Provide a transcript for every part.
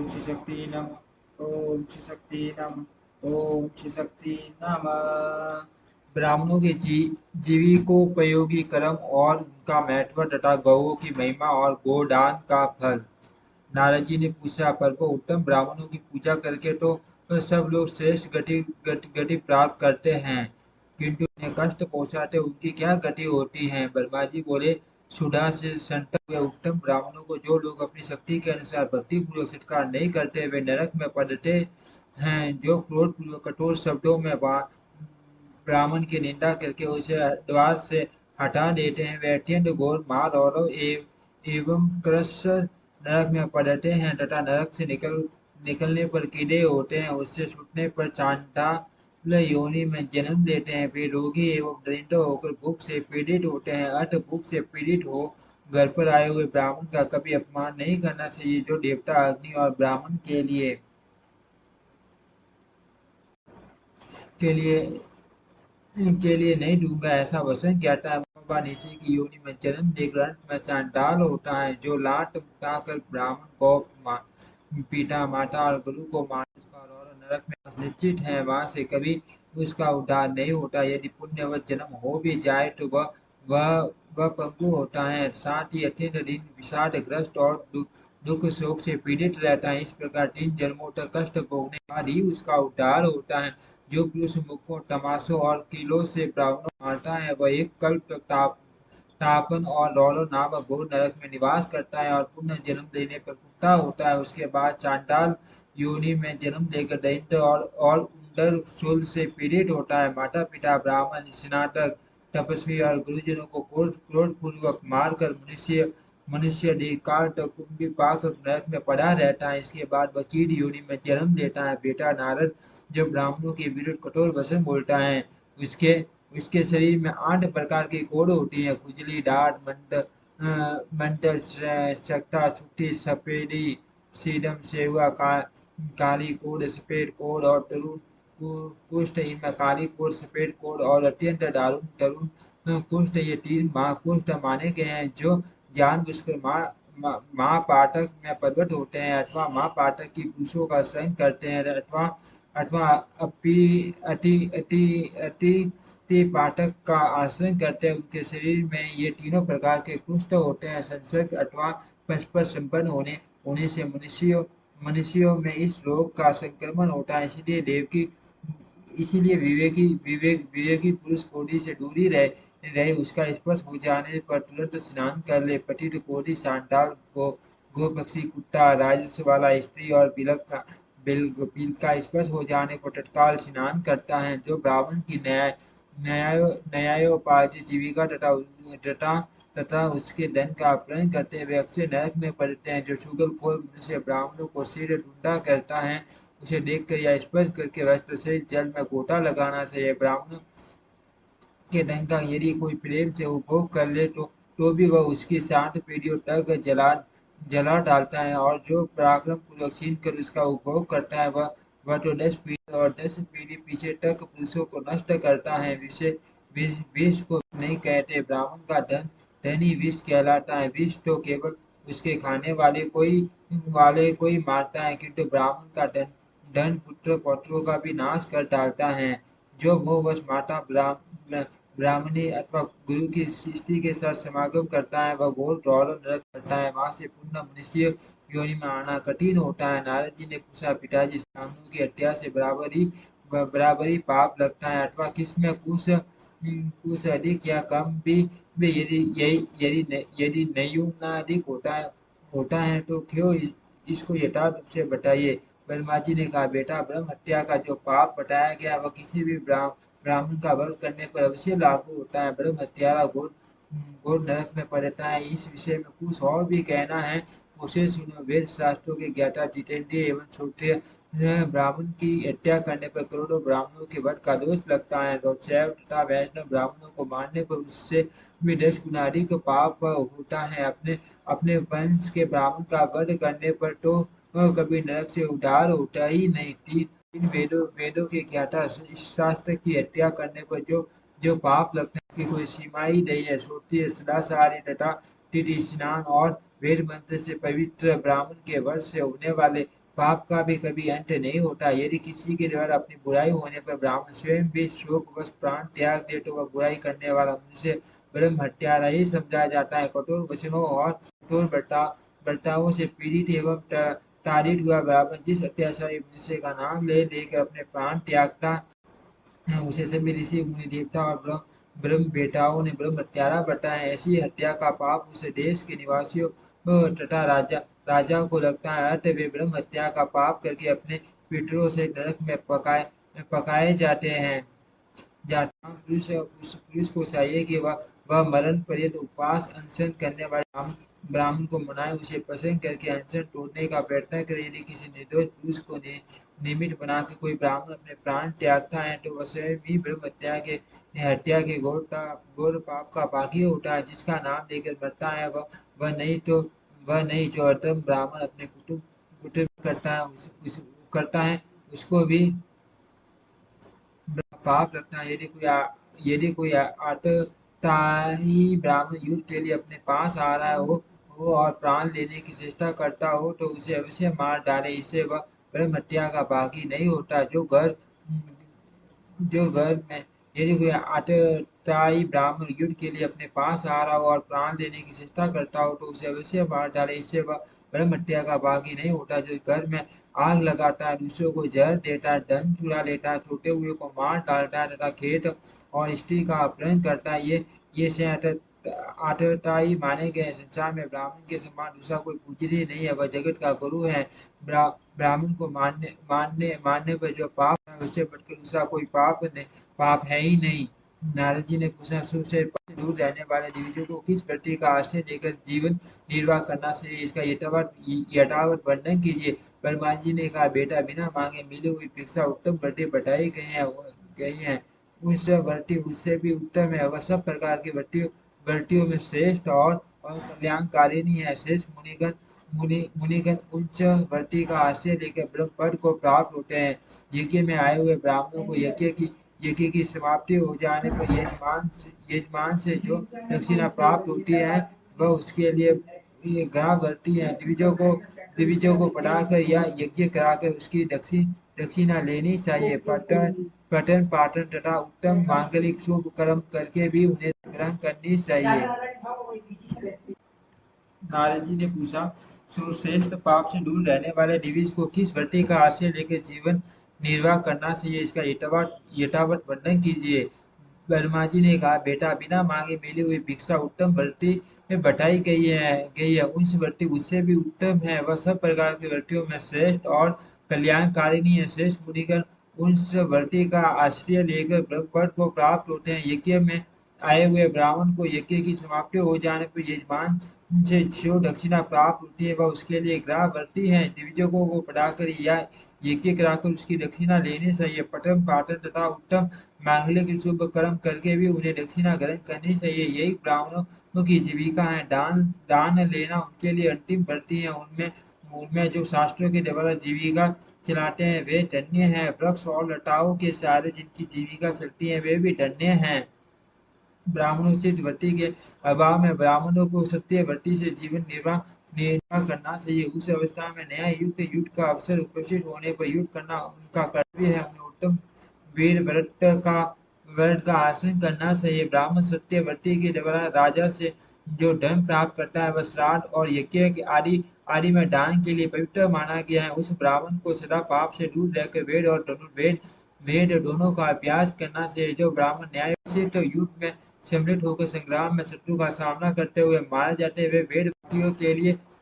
श्री शक्ति नम। ओम श्री शक्ति नम। ओम श्री शक्ति नमः। ब्राह्मणों के जीविकोपयोगी कर्म और उनका महत्व तथा गौओं की महिमा और गोदान का फल। नारद जी ने पूछा, प्रभु उत्तम ब्राह्मणों की पूजा करके तो सब लोग श्रेष्ठ गति प्राप्त करते हैं, किंतु उन्हें कष्ट पहुंचाते उनकी क्या गति होती है। ब्रह्मा जी बोले, सुधा से संतक हुए उत्तम ब्राह्मणों को जो लोग अपनी शक्ति के अनुसार भक्ति पूर्वक सत्कार नहीं करते वे नरक में पड़ते हैं। जो क्रोध पूर्वक कठोर शब्दों में ब्राह्मण की निंदा करके उसे द्वार से हटा देते हैं वे अत्यंत घोर मार और एवं क्रस नरक में पड़ते हैं तथा नरक से निकलने पर कीड़े होते हैं। उससे छूटने पर चांडाल योनि में जन्म लेते हैं। फिर रोगी एवं दरिद्र होकर भूख से पीड़ित होते हैं। अत भूख से पीड़ित हो घर पर आए हुए ब्राह्मण का कभी अपमान नहीं करना चाहिए, जो देवता अग्नि और ब्राह्मण के लिए के लिए नहीं दूंगा ऐसा वचन कहता है। बाबा नीचे की योनि में जन्म लेकर अंत में चांडाल होता है, जो लाट उठाकर ब्राह्मण को पिता माता और गुरु को मार उसका और नरक में निश्चित है, वहां से कभी उसका उद्धार नहीं होता। यदि पुण्यवत जन्म हो भी जाए तो वह वह पंगु होता है, साथ ही अत्यंत दिन विषाद ग्रस्त और दुख शोक से पीड़ित रहता है। इस प्रकार 3 जन्मों तक कष्ट भोगने के बाद ही उसका उद्धार होता है। जो पुरुष मुक्कों तमाशों और किलों से ब्राह्मणों को मारता है वह एक कल्प तापन और रौलो नामक घोर नरक में निवास करता है और पुनः जन्म लेने पर कुत्ता होता है। उसके बाद चांडाल योनि में जन्म लेकर दैत्य और उंदर शूल से पीड़ित होता है। माता पिता ब्राह्मण स्नातक तपस्वी और गुरुजनों को क्रोध पूर्वक मारकर मनुष्य मनुष्य देह काल तक कुंभी पाक नरक में पड़ा रहता है। इसके बाद वह कीट योनि में जन्म लेता है। बेटा नारद जो ब्राह्मणों के विरुद्ध कठोर वचन बोलता है, उसके उसके शरीर में 8 प्रकार की कोड़ होती हैं, खुजली, डांट, मंडल, शकता, छुट्टी, सफेदी, सीदम, सेहुआ, काली कोड़, सफेद कोड़ और तरुण कुष्ठ। इनमें काली कोड़, सफेद कोड़ और अत्यंत दारुण तरुण कुष्ठ ये 3 महाकुष्ठ माने गए हैं, जो जानबूझकर महापातक में प्रकट होते हैं अथवा महापातक की पुरुषों का संग करते हैं अथवा अथवा अपी अति अति अति अति पाठक का आश्रय करते हैं। उनके शरीर में ये 3 प्रकार के कुष्ठ होते हैं। संसर्ग अथवा परस्पर संपन्न होने से मनुष्यों में इस रोग का संक्रमण होता है। इसीलिए विवेकी पुरुष कोढ़ी से दूरी रहे उसका स्पर्श हो जाने पर तुरंत स्नान कर ले। पतित कोढ़ी सांडाल को गोपक्षी कुत्ता राजस्व वाला स्त्री और बिल का स्पर्श हो जाने पर तत्काल स्नान करता है। जो ब्राह्मण की न्यायोपार्जित जीविका तथा तथा उसके धन का अपहरण करते हुए अक्षय नरक में पड़ते हैं। जो शुगलखोर मनुष्य ब्राह्मणों को सिर ढूंढा करता है उसे देखकर या स्पर्श करके वस्त्र से जल में गोता लगाना चाहिए। ब्राह्मण के धन का यदि कोई प्रेम से उपभोग कर ले तो भी वह उसकी 7 पीढ़ियों तक जला डालता है, और जो पराक्रम पूर्वक छीन कर उसका उपभोग करता है वह तो 10 पीढ़ी और 10 पीढ़ी पीछे तक पुरुषों को नष्ट करता है। विष को नहीं कहते, ब्राह्मण का धन ही विष कहलाता है। विष तो केवल उसके खाने वाले कोई मारता है, किंतु ब्राह्मण का धन पुत्र पौत्रों का भी नाश कर डालता है। जो मोहवश माता ब्राह्मणी अथवा गुरु की सृष्टि के साथ समागम करता है वह घोर गौरव नरक करता है, वहां से पुनः मनुष्य योनि में आना कठिन होता है। नारद जी ने पूछा, पिताजी ब्राह्मणों की हत्या से बराबरी पाप लगता है अथवा किसमें कुछ अधिक या कम भी यदि नैयूनाधिक होता है तो क्यों इसको यथार्थ रूप से बताइए। ब्रह्मा जी ने कहा, बेटा ब्रह्म हत्या का जो पाप बताया गया वह किसी भी ब्राह्मण का वध करने पर अवश्य लागू होता है। ब्रह्म हत्यारा घोर नरक में पड़ता है। इस विषय में कुछ और भी कहना है उसे सुनो। वेद शास्त्रों के ज्ञाता जितेंद्रिय एवं छोटे ब्राह्मण की हत्या करने पर करोड़ों ब्राह्मणों के वध का दोष लगता है। तो शैव तथा वैष्णव ब्राह्मणों को मारने पर उससे भी 10 गुना अधिक पाप होता है। अपने वंश के ब्राह्मण का वध करने पर तो कभी नरक से उद्धार होता ही नहीं। इन वेदों के ज्ञाता इस शास्त्र की हत्या करने पर जो पाप लगने की कोई सीमा ही नहीं है। श्रोत्रिय सदाचारी तथा तिथि स्नान और वेद मंत्र से पवित्र ब्राह्मण के वर्ष से होने वाले पाप का भी कभी अंत नहीं होता। यदि किसी के द्वारा अपनी बुराई होने पर ब्राह्मण स्वयं भी शोकवश प्राण त्याग दे तो वह बुराई करने वाला मनुष्य ब्रह्म हत्यारा ही समझा जाता है। कठोर वचनों और कठोर बर्तावों से पीड़ित एवं ताड़ित हुआ ब्राह्मण जिस अत्याचारी मनुष्य का नाम ले लेकर अपने प्राण त्यागता उसे सभी ऋषि मुनि देवता और ब्रह्म बेटाओं ने ब्रह्म हत्यारा बताया। ऐसी हत्या का पाप उस देश के निवासियों तथा राजा को लगता है। अतः वे ब्रह्म हत्या का पाप करके अपने पितरों से नरक में पकाए जाते हैं। जाटा पुरुष उस पुरुष को चाहिए कि वह मरण पर्यंत उपवास अनशन करने वाले ब्राह्मण को मनाए, उसे प्रसन्न करके अनशन तोड़ने का प्रयत्न करे। यदि किसी निर्दोष पुरुष को निमित्त बनाकर कोई ब्राह्मण अपने प्राण त्यागता है तो वह स्वयं ही ब्रह्म हत्या के घोर पाप का भागी होता है। जिसका नाम लेकर मरता है वह नहीं जो अधम ब्राह्मण अपने कुटुंब कुटुंब करता है उसको भी पाप लगता है। यदि कोई आतताई ब्राह्मण युद्ध के लिए अपने पास आ रहा हो और प्राण लेने की चेष्टा करता हो तो उसे अवश्य मार डाले, इससे वह ब्रह्म हत्या का भागी नहीं होता। जो घर में यदि कोई आतताई ब्राह्मण युद्ध के लिए अपने पास आ रहा हो और प्राण लेने की चेष्टा करता हो तो उसे अवश्य मार डाले, इससे वह ब्रह्म हत्या का भागी नहीं होता। जो घर में आग लगाता है, दूसरों को जहर देता है, धन चुरा लेता है, छोटे हुए को मार डालता है तथा खेत और स्त्री का अपहरण करता है, ये से आतताई माने गए हैं। संसार में ब्राह्मण के समान दूसरा कोई पूजनीय नहीं है, वह जगत का गुरु है। ब्राह्मण को मानने पर जो पाप है उससे बढ़कर दूसरा कोई पाप है ही नहीं। नारद जी ने पूछा, सुर से दूर रहने वाले द्विजों को किस प्रति का आश्रय लेकर जीवन निर्वाह करना चाहिए, इसका यथावत वर्णन कीजिए। ब्रह्मा जी ने कहा, बेटा बिना मांगे मिली हुई भिक्षा उत्तम वृत्ति बताई गई है। उस वृत्ति उससे भी उत्तम है। वह सब प्रकार की वृत्तियों में श्रेष्ठ और कल्याणकारिणी है। श्रेष्ठ मुनिगण उच्च वृत्ति का आश्रय लेकर ब्रह्म पद को प्राप्त होते हैं। यज्ञ में आए हुए ब्राह्मणों को यज्ञ की समाप्ति हो जाने पर यजमान से जो दक्षिणा प्राप्त होती है वह उसके लिए ये ग्राह बढ़ती है। द्विजों को पढ़ाकर या यज्ञ कराकर उसकी दक्षिणा लेनी चाहिए। पठन पाठन तथा उत्तम मांगलिक शुभ कर्म करके भी उन्हें ग्रहण करनी चाहिए। नारद जी ने पूछा, सुश्रेष्ठ पाप से दूर रहने वाले द्विज को किस वृत्ति का आश्रय लेकर जीवन निर्वाह करना चाहिए, इसका यथावत वर्णन कीजिए। ब्रह्मा जी ने कहा, बेटा बिना मांगे मिली हुई भिक्षा उत्तम वृत्ति में बताई गई है। उस वृत्ति उससे भी उत्तम है। वह सब प्रकार की वृत्तियों में श्रेष्ठ और कल्याणकारिणी है। श्रेष्ठ मुनिगण उस वृत्ति का आश्रय लेकर ब्रह्म पद को प्राप्त होते हैं। यज्ञ में आए हुए ब्राह्मण को यज्ञ की समाप्ति हो जाने पर यजमान से जो दक्षिणा प्राप्त होती है वह उसके लिए ग्राह बढ़ती है। द्विजों को पढ़ाकर या यज्ञ कराकर उसकी दक्षिणा लेने चाहिए। पठन पाठन तथा उत्तम मांगलिक शुभ कर्म करके भी उन्हें दक्षिणा ग्रहण करनी चाहिए। यही ब्राह्मणों की जीविका है। दान लेना उनके लिए अंतिम वृत्ति है। उनमें उनमें जो शास्त्रों के द्वारा जीविका चलाते हैं वे धन्य हैं। वृक्ष और लताओं के सहारे जिनकी जीविका चलती है वे भी धन्य हैं। ब्राह्मणों से वृत्ति के अभाव में ब्राह्मणों को सत्यवृत्ति से जीवन निर्वाह करना चाहिए। उस अवस्था में न्याय युक्त युद्ध का अवसर उपस्थित होने पर युद्ध करना उनका कर्तव्य है। उन्हें उत्तम वीर व्रत का आसन करना चाहिए। ब्राह्मण सत्यवृत्ति के द्वारा राजा से जो धन प्राप्त करता है वह श्राद्ध और यज्ञ आदि में दान के लिए पवित्र माना गया है। उस ब्राह्मण को सदा पाप से दूर रहकर वेद और भेद दोनों का अभ्यास करना चाहिए। जो ब्राह्मण न्यायोचित युद्ध में सम्मिलित होकर संग्राम में शत्रु का सामना करते हुए मारे जाते हुए वेद व्यक्तियों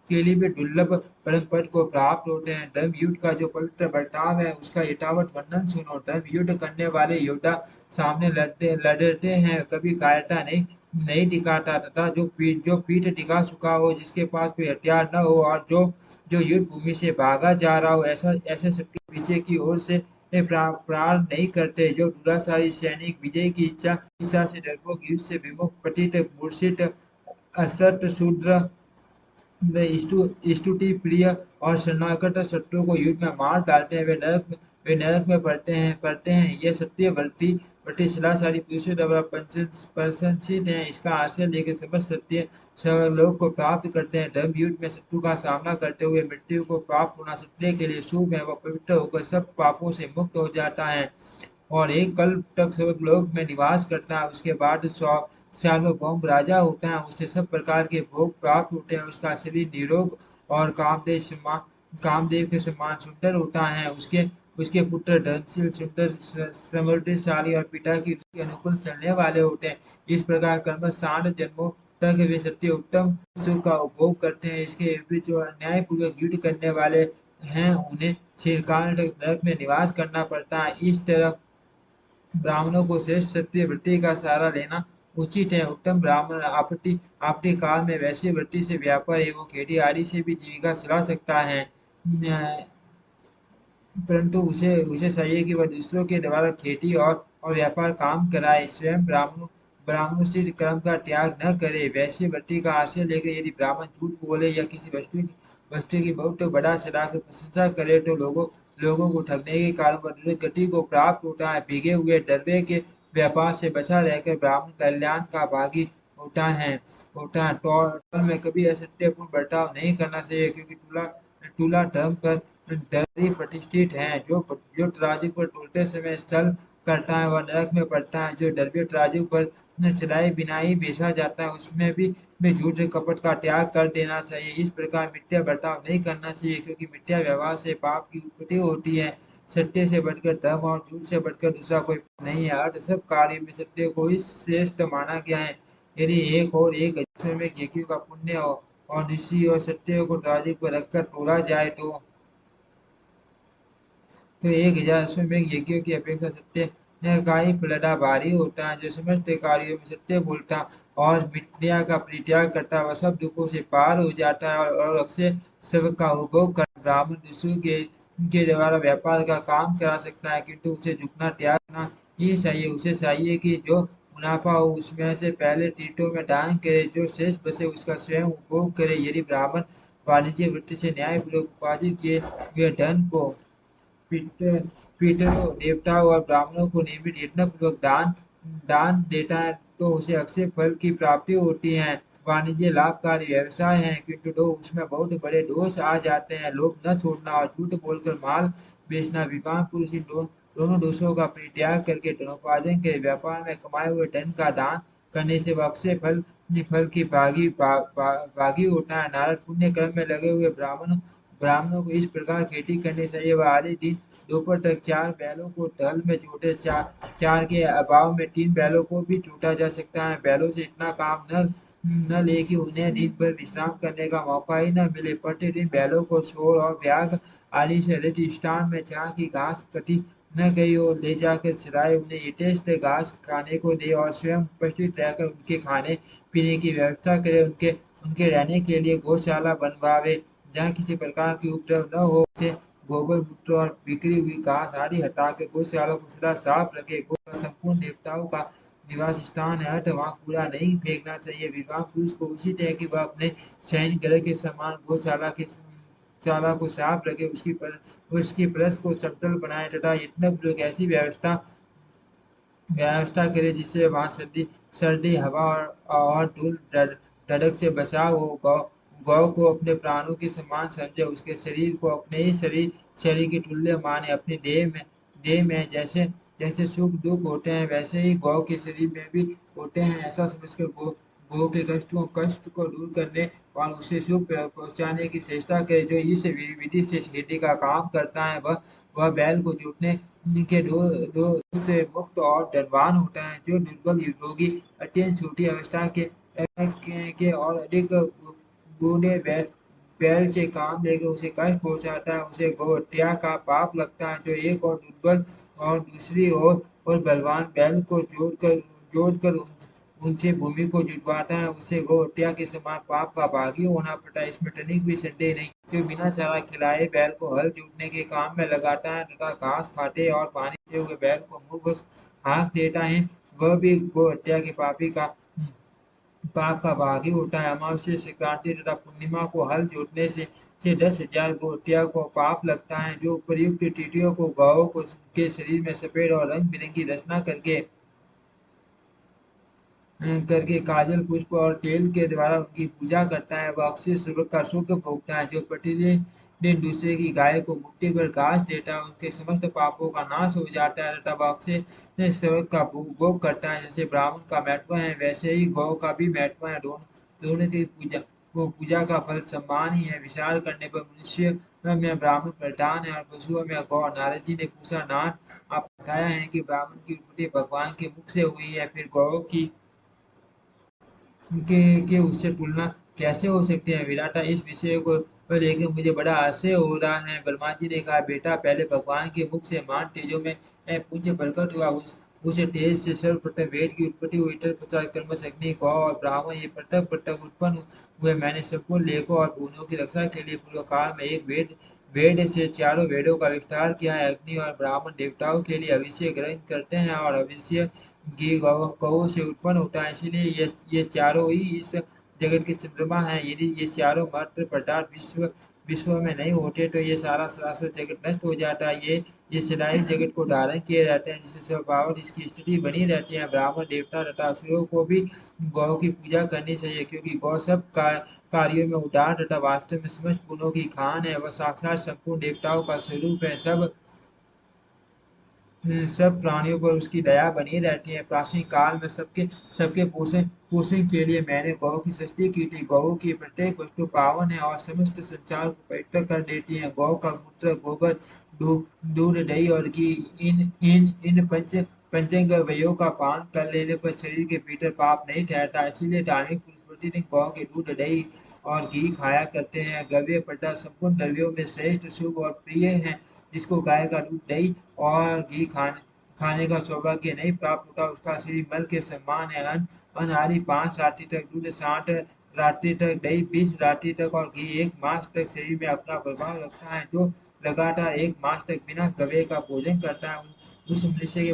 के लिए भी दुर्लभ परम पद को प्राप्त होते हैं। धर्म युद्ध का जो पवित्र बर्ताव है उसका यथावत वर्णन सुनो। धर्म युद्ध करने वाले योद्धा सामने लड़ते हैं, कभी कायरता नहीं दिखाता तथा जो पीठ दिखा चुका हो, जिसके पास कोई हथियार न हो और जो युद्ध भूमि से भागा जा रहा हो, ऐसे शत्रु पीछे की ओर से प्राण नहीं करते। जो दुराचारी सैनिक विजय की इच्छा से डरपोक युद्ध से विमुख पतित मूर्छित असत शूद्र स्तुति प्रिय और शरणागत शत्रु को युद्ध में मार डालते हैं वे नरक में पड़ते हैं। यह सत्य प्रतिशालाशाली पुरुषों द्वारा प्रशंसित है। इसका आशय लेकर समझ सत्य सर्वलोक को प्राप्त करते हैं। धर्म युद्ध में शत्रु का सामना करते हुए मृत्यु को प्राप्त होना सत्य के लिए शुभ है। वह पवित्र होकर सब पापों से मुक्त हो जाता है और एक कल्प तक स्वर्गलोक में निवास करता है। उसके बाद सार्वभौम राजा होता है। उसे सब प्रकार के भोग प्राप्त होते हैं। उसका शरीर निरोग और कामदेव के समान सुंदर होता है। उसके उसके पुत्र धनशील, सुंदर, समृद्धिशाली और पिता की रीति के अनुकूल चलने वाले होते हैं। इस प्रकार कर्म 60 जन्मों तक वे सत्य उत्तम सुख का उपभोग करते हैं। इसके विपरीत जो अन्यायपूर्वक युद्ध करने वाले हैं, उन्हें चिरकाल तक नरक में निवास करना पड़ता है। इस तरह ब्राह्मणों को श्रेष्ठ क्षत्रिय वृत्ति का सहारा लेना उचित है। उत्तम ब्राह्मण आपत्ति आपत्ति काल में वैश्य वृत्ति से व्यापार एवं खेती आदि से भी जीविका चला सकता है। परंतु उसे उसे चाहिए कि वह दूसरों के द्वारा खेती और व्यापार काम कराए। स्वयं ब्राह्मणोचित कर्म का त्याग न करे। वैश्य वृत्ति का आश्रय लेकर यदि ब्राह्मण झूठ बोले या किसी वस्तु की बहुत बढ़ा चढ़ाकर प्रशंसा करे तो लोगों को ठगने के कारण वह दुर्गति को प्राप्त होता है। भीगे हुए डरबे के व्यापार से बचा रहकर ब्राह्मण कल्याण का भागी होता है। टोल में कभी असत्यपूर्ण बर्ताव नहीं करना चाहिए, क्योंकि तुला तुला धर्म पर डरी प्रतिष्ठित है। जो तराजू पर तोलते समय छल करता है वह नरक में पड़ता है। जो द्रव्य तराजू पर चढ़ाए बिना ही बेचा जाता है उसमें भी झूठ कपट का त्याग कर देना चाहिए। इस प्रकार मिथ्या बर्ताव नहीं करना चाहिए, क्योंकि मिथ्या व्यवहार से पाप की उत्पत्ति होती है। सत्य से बढ़कर धर्म और झूठ से बढ़कर दूसरा कोई नहीं है। अर्थ सब कार्य में सत्य को ही श्रेष्ठ माना गया है। यदि एक में यज्ञों का पुण्य हो और ऋषि और सत्य को तराजू पर रखकर तोला जाए तो 1000 अश्वमेध यज्ञों की अपेक्षा सत्य का ही पलड़ा भारी होता है। जो समस्त कार्यों में सत्य बोलता और मिथ्या का परित्याग करता वह सब दुखों से पार हो जाता है और अक्षय सब का उपभोग कर ब्राह्मण दूसरों के द्वारा व्यापार का काम करा सकता है, किंतु उसे झुकना त्यागना ही चाहिए। उसे चाहिए कि जो मुनाफा हो उसमें से पहले तीर्थों में दान करे, जो शेष बचे उसका स्वयं उपभोग करे। यदि ब्राह्मण वाणिज्य वृत्ति से न्यायपूर्वक उपार्जित किए हुए धन को पितर पितरों, देवताओं और ब्राह्मणों को निर्मित यत्नपूर्वक दान दान देता है तो उसे अक्षय फल की प्राप्ति होती है। वाणिज्य लाभकारी व्यवसाय है, किंतु उसमें बहुत बड़े दोष आ जाते हैं। लोभ न छोड़ना और झूठ बोलकर माल बेचना। विद्वान पुरुष इन दोनों दोषों का परित्याग करके धनोपार्जन के व्यापार में कमाए हुए धन का दान करने से वह अक्षय फल की भागी होता है। नारद पुण्य कर्म में लगे हुए ब्राह्मणों को इस प्रकार खेती करनी चाहिए। वह आधे दिन दोपहर तक 4 बैलों को ढल में जोते। चार के अभाव में 3 बैलों को भी जोता जा सकता है। बैलों से इतना काम न ले कि उन्हें दिन भर विश्राम करने का मौका ही न मिले। प्रतिदिन बैलों को छोर और ब्याग आदि से रहित स्थान में जहाँ की घास कटी न गई हो ले जाकर चराए। उन्हें यथेष्ट घास खाने को दे और स्वयं उपस्थित रहकर उनके खाने पीने की व्यवस्था करे। उनके उनके रहने के लिए गौशाला बनवावे, जहाँ किसी प्रकार की उपद्रव न हो। उसे गोबर मूत्र और बिखरी हुई घास आदि हटाकर गौशाला को सदा साफ रखे। गौ संपूर्ण देवताओं का निवास स्थान है, तो वहाँ कूड़ा नहीं फेंकना चाहिए। विवाह पुरुष को उचित है कि वह अपने शयन गृह के समान गौशाला को साफ रखे, उसकी परस को समतल बनाए तथा यत्नपूर्वक ऐसी व्यवस्था करे जिससे वहाँ सर्दी हवा और धूल धड़क से बचाव हो। गौ को अपने प्राणों के समान समझे, उसके शरीर को अपने ही शरीर के तुल्य माने। अपनी देह में जैसे जैसे सुख दुख होते हैं वैसे ही गौ के शरीर में भी होते हैं। ऐसा समझकर गौ के कष्ट को दूर करने और उसे सुख पहुंचाने की चेष्टा करे। जो इस विधि से खेती का काम करता है वह बैल को जोतने के दो से मुक्त और धनवान होता है। जो दुर्बल रोगी अत्यंत छोटी अवस्था के और अधिक बूढ़े बैल से काम लेकर उसे कष्ट पहुंचाता है, उसे गौ हत्या का पाप लगता है। जो एक और दुर्बल और दूसरी और बलवान बैल को जोड़कर उनसे भूमि को जुटवाता है, उसे गौ हत्या के समान पाप का भागी होना पड़ता है। इसमें तनिक भी संदेह नहीं। जो बिना चारा खिलाए बैल को हल जोतने के काम में लगाता है तथा घास खाते और पानी पीते हुए बैल को मुंह बस हाँक देता है, वह भी गौ हत्या के पाप का भागी होता है। अमावस्या, संक्रांति तथा पूर्णिमा को हल जोतने से 10,000 गौ हत्या को पाप लगता है। जो उपर्युक्त तिथियों को गौओं को के शरीर में सफेद और रंग बिरंगी रचना करके करके काजल पुष्प और तेल के द्वारा उनकी पूजा करता है। वह अक्षय सर्व का सुख भोगता है, जो प्रतिदिन दिन दूसरे की गाय को मुट्ठी भर घास देता है, उसके समस्त पापों का नाश हो जाता है तथा वह अक्षय सर्व का भोग करता है। जैसे ब्राह्मण का महत्व है, वैसे ही गौ का भी महत्व है। दोनों दोनों की पूजा वो पूजा का फल सम्मान ही है। विचार करने पर मनुष्य में ब्राह्मण प्रधान है और पशुओं में गौ। नारद जी ने पूछा, नाथ आप बताया है कि ब्राह्मण की उत्पत्ति भगवान के मुख से हुई है, फिर गौ की के उससे तुलना कैसे हो सकती है? विराटा इस विषय को लेकर मुझे बड़ा आश्चर्य हो रहा है। ब्रह्मा जी ने कहा, बेटा पहले भगवान के मुख से मान तेजों में पुंज प्रकट हुआ, उसे तेज से सर्वप्रथम वेद की उत्पत्ति हुई, तत्पश्चात कर्म अग्नि गौ और ब्राह्मण ये पृथक पृथक उत्पन्न हुए। मैंने संपूर्ण लेखों और भुवनों की रक्षा के लिए पूर्व काल में एक वेद वेद से चारों वेदों का विस्तार किया है। अग्नि और ब्राह्मण देवताओं के लिए अभिषेक ग्रहण करते हैं और अभिषेक घी गौ से उत्पन्न होता है, इसीलिए ये चारों ही इस जगत के चंद्रमा हैं। यदि ये चारों मात्र पदार्थ विश्व विश्व में नहीं होते तो ये सारा सरासर जगत नष्ट हो जाता है। ये सदाई जगत को धारण किए रहते हैं, जिससे स्वभावतः इसकी स्थिति बनी रहती है। ब्राह्मण देवता तथा असुरों को भी गौ की पूजा करनी चाहिए, क्योंकि गौ सब कार्यों में उदार तथा वास्तव में समस्त गुणों की खान है। वह साक्षात संपूर्ण देवताओं का स्वरूप है। सब प्राणियों पर उसकी दया बनी रहती है। प्राचीन काल में सबके सबके पोषण पोषण के लिए मैंने गौ की सृष्टि की थी। गौ की प्रत्येक वस्तु पावन है और समस्त संचार को पवित्र कर देती है। गौ का मूत्र, गोबर, दूध दूध, दही और घी, इन पंचांगव्यों का पान कर लेने पर शरीर के भीतर पाप नहीं ठहरता। इसीलिए धार्मिक पुरुष प्रतिदिन गौ के दूध, दही और घी खाया करते हैं। गव्य पदार्थ संपूर्ण द्रव्यों में श्रेष्ठ, शुभ और प्रिय है। जिसको गाय का दूध, दही और घी खाने का सौभाग्य नहीं प्राप्त होता, उसका शरीर मल के समान है। अनहारी 5 रात्रि तक दूध, 60 रात्रि तक दही, 20 रात्रि तक और घी 1 मास तक शरीर में अपना प्रभाव रखता है। जो लगातार 1 मास तक बिना गवे का भोजन करता है, उस मनुष्य के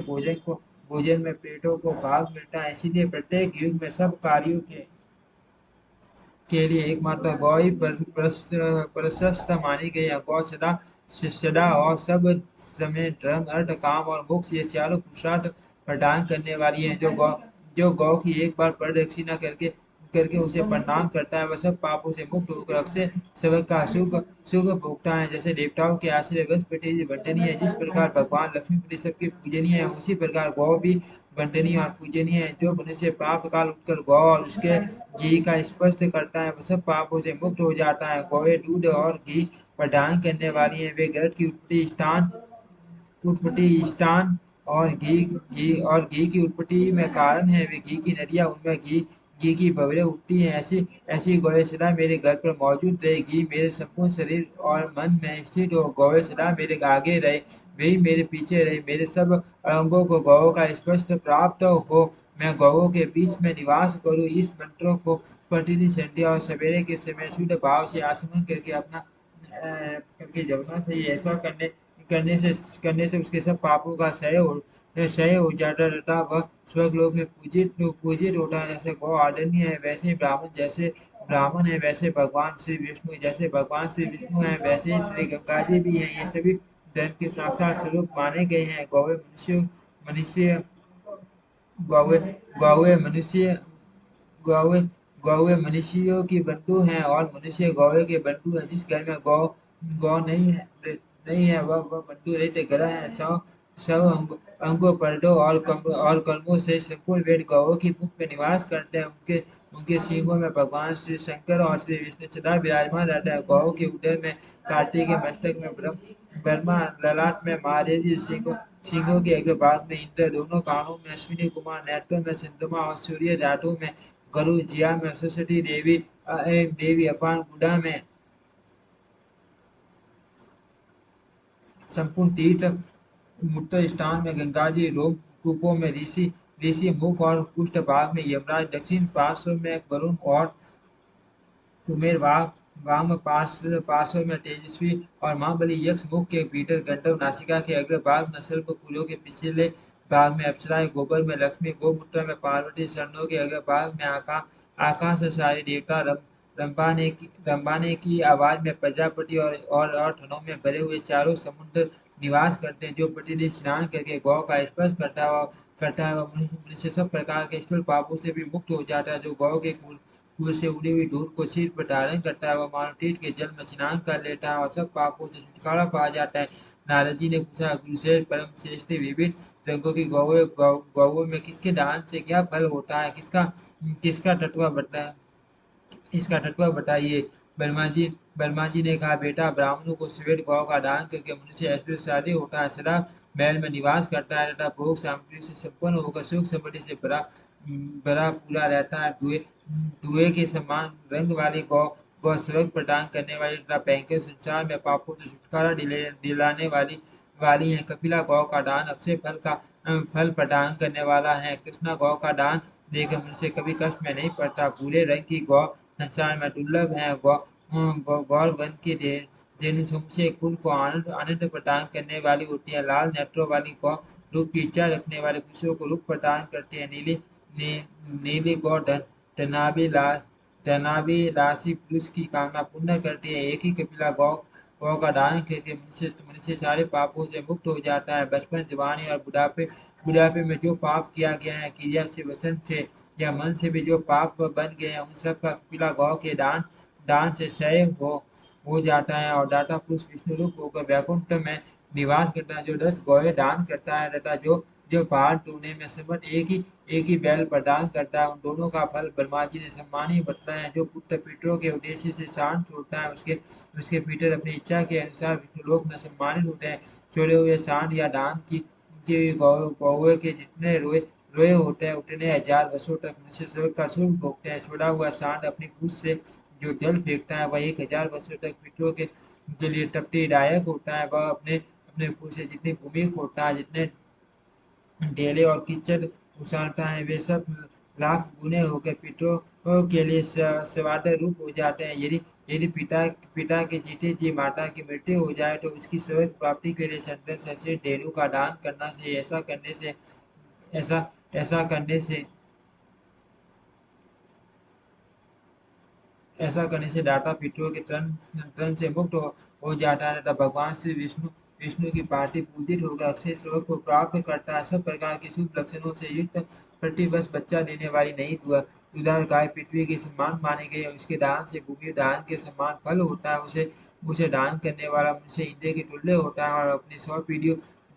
भोजन में पेटों को भाग मिलता है। इसीलिए प्रत्येक युग में सब कार्यों के लिए एकमात्र गौ ही प्रशस्त मानी गई है। गौ सदा और सब समय धर्म, अर्थ, काम और मोक्ष ये चारों पुरुषार्थ प्रदान करने वाली है। जो गौ की एक बार परिरक्षित करके करके उसे प्रणाम करता है, वह सब पापों से मुक्त होकर अक्षय स्वर्ग का सुख सुख भोगता है। जैसे देवताओं के आश्रय बृहस्पति वंदनीय है, जिस प्रकार भगवान लक्ष्मीपति सबके पूजनीय है, उसी प्रकार गौ भी वंदनीय और पूजनीय है। जो मनुष्य प्राप्त काल उठकर गौ और उसके घी का स्पर्श करता है, वह सब पापों से मुक्त हो जाता है। गौएं दूध और घी प्रदान करने वाली हैं। वे गर्भ की उत्पत्ति स्थान और घी की उत्पत्ति में कारण है। वे घी की नदियां, उनमें घी घी की बवरें उठती हैं। ऐसी ऐसी गौएं सदा मेरे घर पर मौजूद रहे। घी मेरे संपूर्ण शरीर और मन में स्थित हो। गौएं सदा मेरे आगे रहे, वही मेरे पीछे रहे। मेरे सब अंगों को गौ का स्पर्श प्राप्त हो। मैं गौओं के बीच में निवास करूं। इस मंत्रों को प्रतिदिन संध्या और सवेरे के समय शुद्ध भाव से आचमन करके करके जपना चाहिए। ऐसा करने से करने से उसके सब पापों का क्षय हो जाता रहता। वह स्वर्गलोक में पूजित होता है। जैसे गौ आदरणीय है, वैसे ही ब्राह्मण है, वैसे भगवान श्री विष्णु, जैसे भगवान श्री विष्णु है, वैसे ही श्री गंगा जी भी हैं। ये सभी धर्म के साक्षात स्वरूप माने गए हैं। गौवे मनुष्य गौवे गौवे मनुष्य गौवे गौवे मनुष्यों की बंधु हैं और मनुष्य गौवे के बंधु हैं। जिस घर में गौ गौ नहीं है, वह बंधु रहित ग्रह है। सब अंगों, पर्दों और कलमों से संपूर्ण वेद गौओं की मुख में निवास करते हैं। उनके उनके सींगों में भगवान श्री शंकर और श्री विष्णु सदा विराजमान रहते हैं। गौ के उदर में कार्तिक के मस्तक में ब्रह्मा, ललाट में महादेव जी, सिंहों के अग्र भाग में इंद्र, दोनों कानों में अश्विनी कुमार, नेत्रों में चंद्रमा और सूर्य, दांतों में गरु, जिया में सरस्वती देवी, देवी अपान गुड़ा में संपूर्ण तीर्थ, उत्तर स्थान में गंगा जी, रोम कूपों में ऋषि ऋषि मुख और पृष्ठ भाग में यमराज, दक्षिण पार्श्व में वरुण और कुमेर वाम पार्श्व में तेजस्वी और महाबली यक्ष, मुख के भीतर गंडव, नासिका के अग्र भाग में सर्प, फूलों के पिछले भाग में अप्सराएं, गोबर में लक्ष्मी, गोमूत्र में पार्वती, चरणों के अग्र भाग में आकाश से सारे देवता, रंबाने की आवाज में प्रजापति और ठनों में भरे हुए चारों समुद्र निवास करते हैं, जो प्रतिदिन स्नान करके गौ का स्पर्श करता है वह मनुष्य सब प्रकार के स्थूल पापों से भी मुक्त हो जाता है। जो गौ के कुएं से उड़ी हुई दूध को सिर पर धारण करता है, वह मानव तीर्थ के जल में स्नान कर लेता है और सब पापों से छुटकारा पा जाता है। नारद जी ने पूछा, गुरुश्रेष्ठ परम श्रेष्ठ विविध रंगों की गौओं में किसके दान से क्या फल होता है, किसका किसका टटवा बता इसका टटवा बताइए। बर्मा जी ने कहा, बेटा, ब्राह्मणों को श्वेत गौ का दान करके मनुष्य ऐश्वर्यशाली होता है, सदा महल में निवास करता है तथा भोग सामग्री से संपन्न होकर सुख समृद्धि से बड़ा बड़ा पूरा रहता है। धुएं के समान रंग वाली गौ स्वर्ग प्रदान करने वाली तथा भयंकर संसार में पापों से छुटकारा दिलाने वाली है। कपिला गौ का दान अक्षय फल प्रदान करने वाला है। कृष्णा गौ का दान देकर मनुष्य कभी कष्ट में नहीं पड़ता। भूरे रंग की गौ संसार में दुर्लभ है। गौर वन की धेनु समूचे कुल को आनंद आनंद प्रदान करने वाली होती है। लाल नेत्रों वाली गौ रूप की इच्छा रखने वाले पुरुषों को रूप प्रदान करती है। नीली गौ धनाभी राशि पुरुष की कामना पूर्ण करती है। एक ही कपिला गौ का दान करके मनुष्य सारे पापों से मुक्त हो जाता है। बचपन, जवानी और बुढ़ापे में जो पाप किया गया है, क्रिया से, वचन से या मन से भी जो पाप बन गए हैं, उन सब का कपिला गौ के दान से क्षय हो जाता है और दाता पुरुष विष्णु रूप होकर वैकुंठ में निवास करता है। जो 10 गौएं दान करता है तथा जो जो पहाड़ टूटने में समर्थ एक ही बैल प्रदान करता है, उन दोनों का फल ब्रह्मा जी ने सम्मानी बतलाया है। जो पुत्र पितरों के उद्देश्य से सांड छोड़ता है, उसके पितर अपनी इच्छा के अनुसार विष्णुलोक में सम्मानित होते हैं। छोड़े हुए सांड या दान की गौए के जितने रोए होते हैं, उतने हजार वर्षों तक मनुष्य स्वर्ग का सुख भोगते हैं। छोड़ा हुआ सांड अपनी पूंछ से जो जल फेंकता है, वह 1000 वर्षों तक पितरों के लिए तृप्तिदायक होता है। वह अपने अपने पूंछ से जितनी भूमि खोदता है, जितने ढेले और कीचड़ उछालता है, वे सब लाख गुने होकर पितरों के लिए स्वर्ग रूप हो जाते हैं। यदि यदि पिता के जीते जी माता की मृत्यु हो जाए, तो उसकी स्वर्ग प्राप्ति के लिए संतान सचिव धेनु का दान करना चाहिए। ऐसा ऐसा करने से ऐसा करने से दाता पितरों के तन से मुक्त हो जाता है तथा भगवान श्री विष्णु विष्णु की पार्टी पूजित होकर अक्षय स्वर्ग को प्राप्त करता है। सब प्रकार के शुभ लक्षणों से युक्त प्रतिवर्ष बच्चा देने वाली नई दुधार गाय पृथ्वी के समान माने गए। उसके दान से भूमि दान के समान फल होता है। उसे उसे दान करने वाला मनुष्य इंद्र के तुल्य होता है और अपनी 100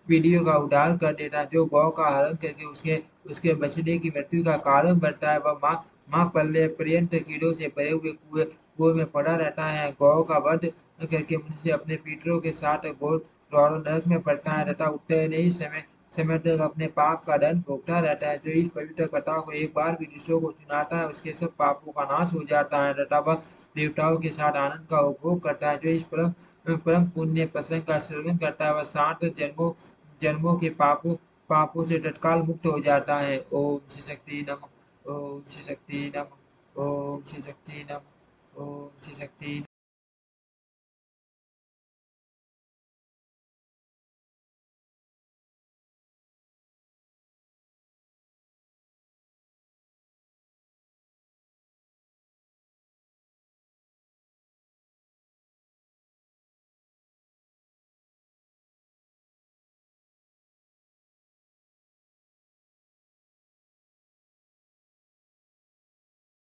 पीढ़ियों का उद्धार कर देता है। जो गौ का हरण करके उसके उसके बछड़े की मृत्यु का कारण बनता है, वह माँ पल्ले पर्यंत कीड़ों से भरे हुए कुएं में पड़ा रहता है। गौ का वध करके मनुष्य अपने पितरों के साथ घोर नरक में पड़ता है तथा उठते नहीं समय तक अपने पाप का दंड भोगता रहता है। जो इस पवित्र कथा को एक बार भी दूसरों को सुनाता है, उसके सब पापों का नाश हो जाता है तथा वह देवताओं के साथ आनंद का उपभोग करता है। जो इस परम परम पुण्य प्रसंग का श्रवण करता है, वह 7 जन्मों के पापों से तत्काल मुक्त हो जाता है। ओम श्री शक्ति नमः। ओम श्री शक्ति नमः। ओम श्री शक्ति नमः। ओम श्री शक्ति